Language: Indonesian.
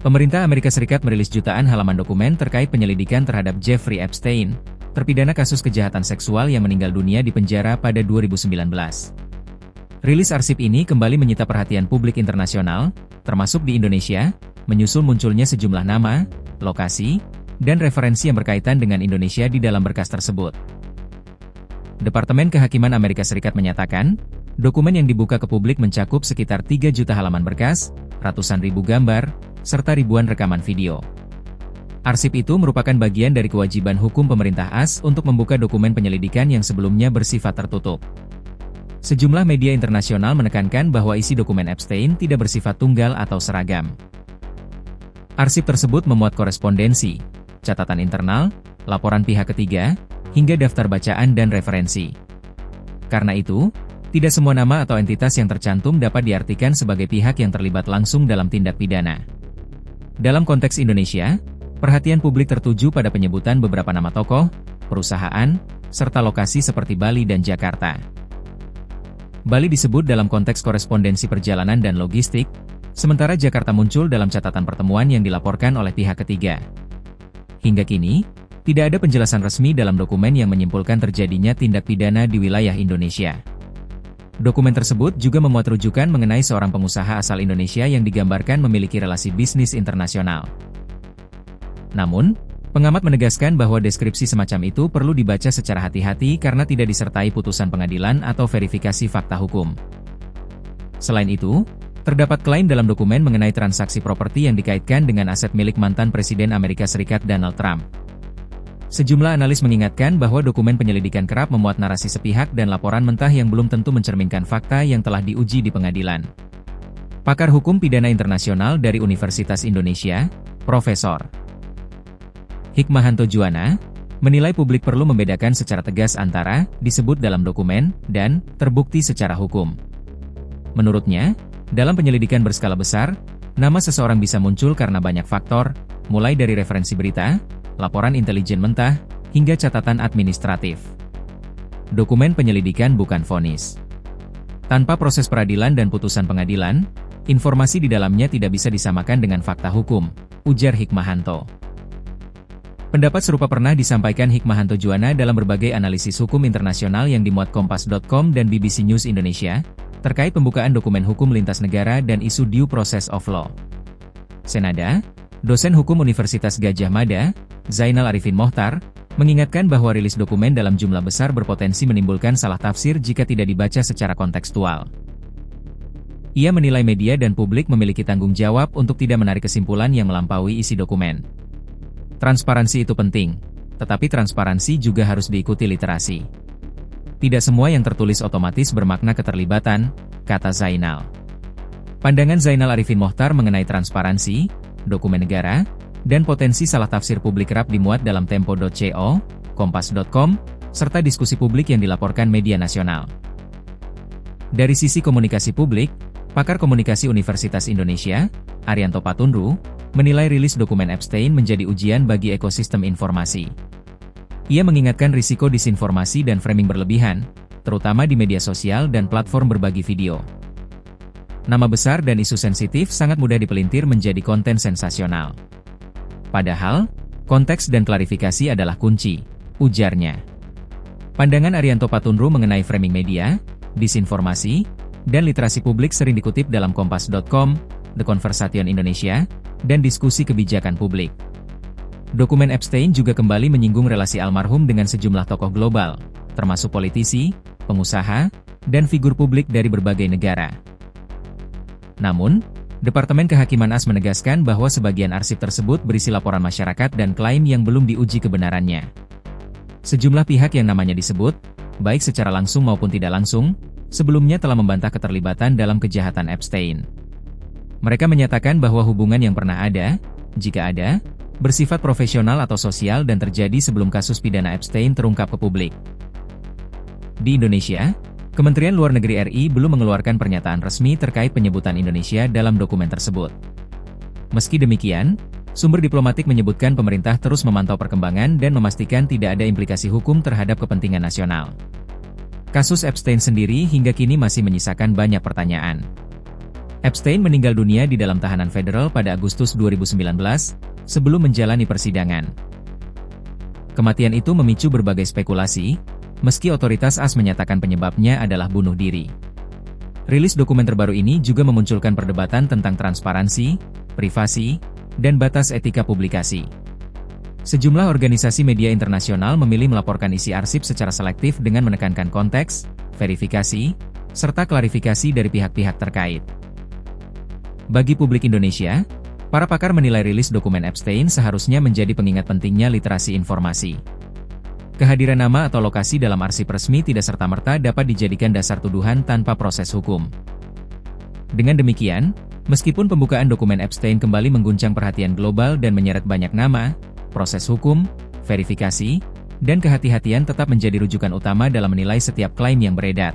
Pemerintah Amerika Serikat merilis jutaan halaman dokumen terkait penyelidikan terhadap Jeffrey Epstein, terpidana kasus kejahatan seksual yang meninggal dunia di penjara pada 2019. Rilis arsip ini kembali menyita perhatian publik internasional, termasuk di Indonesia, menyusul munculnya sejumlah nama, lokasi, dan referensi yang berkaitan dengan Indonesia di dalam berkas tersebut. Departemen Kehakiman Amerika Serikat menyatakan, dokumen yang dibuka ke publik mencakup sekitar 3 juta halaman berkas, ratusan ribu gambar, serta ribuan rekaman video. Arsip itu merupakan bagian dari kewajiban hukum pemerintah AS untuk membuka dokumen penyelidikan yang sebelumnya bersifat tertutup. Sejumlah media internasional menekankan bahwa isi dokumen Epstein tidak bersifat tunggal atau seragam. Arsip tersebut memuat korespondensi, catatan internal, laporan pihak ketiga, hingga daftar bacaan dan referensi. Karena itu, tidak semua nama atau entitas yang tercantum dapat diartikan sebagai pihak yang terlibat langsung dalam tindak pidana. Dalam konteks Indonesia, perhatian publik tertuju pada penyebutan beberapa nama tokoh, perusahaan, serta lokasi seperti Bali dan Jakarta. Bali disebut dalam konteks korespondensi perjalanan dan logistik, sementara Jakarta muncul dalam catatan pertemuan yang dilaporkan oleh pihak ketiga. Hingga kini, tidak ada penjelasan resmi dalam dokumen yang menyimpulkan terjadinya tindak pidana di wilayah Indonesia. Dokumen tersebut juga memuat rujukan mengenai seorang pengusaha asal Indonesia yang digambarkan memiliki relasi bisnis internasional. Namun, pengamat menegaskan bahwa deskripsi semacam itu perlu dibaca secara hati-hati karena tidak disertai putusan pengadilan atau verifikasi fakta hukum. Selain itu, terdapat klaim dalam dokumen mengenai transaksi properti yang dikaitkan dengan aset milik mantan Presiden Amerika Serikat Donald Trump. Sejumlah analis mengingatkan bahwa dokumen penyelidikan kerap memuat narasi sepihak dan laporan mentah yang belum tentu mencerminkan fakta yang telah diuji di pengadilan. Pakar Hukum Pidana Internasional dari Universitas Indonesia, Profesor Hikmahanto Juwana, menilai publik perlu membedakan secara tegas antara disebut dalam dokumen dan terbukti secara hukum. Menurutnya, dalam penyelidikan berskala besar, nama seseorang bisa muncul karena banyak faktor, mulai dari referensi berita, laporan intelijen mentah, hingga catatan administratif. Dokumen penyelidikan bukan vonis. Tanpa proses peradilan dan putusan pengadilan, informasi di dalamnya tidak bisa disamakan dengan fakta hukum, ujar Hikmahanto. Pendapat serupa pernah disampaikan Hikmahanto Juwana dalam berbagai analisis hukum internasional yang dimuat Kompas.com dan BBC News Indonesia, terkait pembukaan dokumen hukum lintas negara dan isu due process of law. Senada, dosen hukum Universitas Gadjah Mada, Zainal Arifin Mohtar, mengingatkan bahwa rilis dokumen dalam jumlah besar berpotensi menimbulkan salah tafsir jika tidak dibaca secara kontekstual. Ia menilai media dan publik memiliki tanggung jawab untuk tidak menarik kesimpulan yang melampaui isi dokumen. Transparansi itu penting, tetapi transparansi juga harus diikuti literasi. Tidak semua yang tertulis otomatis bermakna keterlibatan, kata Zainal. Pandangan Zainal Arifin Mohtar mengenai transparansi, dokumen negara, dan potensi salah tafsir publik kerap dimuat dalam Tempo.co, Kompas.com, serta diskusi publik yang dilaporkan media nasional. Dari sisi komunikasi publik, pakar komunikasi Universitas Indonesia, Arianto Patundru, menilai rilis dokumen Epstein menjadi ujian bagi ekosistem informasi. Ia mengingatkan risiko disinformasi dan framing berlebihan, terutama di media sosial dan platform berbagi video. Nama besar dan isu sensitif sangat mudah dipelintir menjadi konten sensasional. Padahal, konteks dan klarifikasi adalah kunci, ujarnya. Pandangan Arianto Patundru mengenai framing media, disinformasi, dan literasi publik sering dikutip dalam Kompas.com, The Conversation Indonesia, dan diskusi kebijakan publik. Dokumen Epstein juga kembali menyinggung relasi almarhum dengan sejumlah tokoh global, termasuk politisi, pengusaha, dan figur publik dari berbagai negara. Namun, Departemen Kehakiman AS menegaskan bahwa sebagian arsip tersebut berisi laporan masyarakat dan klaim yang belum diuji kebenarannya. Sejumlah pihak yang namanya disebut, baik secara langsung maupun tidak langsung, sebelumnya telah membantah keterlibatan dalam kejahatan Epstein. Mereka menyatakan bahwa hubungan yang pernah ada, jika ada, bersifat profesional atau sosial dan terjadi sebelum kasus pidana Epstein terungkap ke publik. Di Indonesia, Kementerian Luar Negeri RI belum mengeluarkan pernyataan resmi terkait penyebutan Indonesia dalam dokumen tersebut. Meski demikian, sumber diplomatik menyebutkan pemerintah terus memantau perkembangan dan memastikan tidak ada implikasi hukum terhadap kepentingan nasional. Kasus Epstein sendiri hingga kini masih menyisakan banyak pertanyaan. Epstein meninggal dunia di dalam tahanan federal pada Agustus 2019, sebelum menjalani persidangan. Kematian itu memicu berbagai spekulasi, meski otoritas AS menyatakan penyebabnya adalah bunuh diri. Rilis dokumen terbaru ini juga memunculkan perdebatan tentang transparansi, privasi, dan batas etika publikasi. Sejumlah organisasi media internasional memilih melaporkan isi arsip secara selektif dengan menekankan konteks, verifikasi, serta klarifikasi dari pihak-pihak terkait. Bagi publik Indonesia, para pakar menilai rilis dokumen Epstein seharusnya menjadi pengingat pentingnya literasi informasi. Kehadiran nama atau lokasi dalam arsip resmi tidak serta-merta dapat dijadikan dasar tuduhan tanpa proses hukum. Dengan demikian, meskipun pembukaan dokumen Epstein kembali mengguncang perhatian global dan menyeret banyak nama, proses hukum, verifikasi, dan kehati-hatian tetap menjadi rujukan utama dalam menilai setiap klaim yang beredar.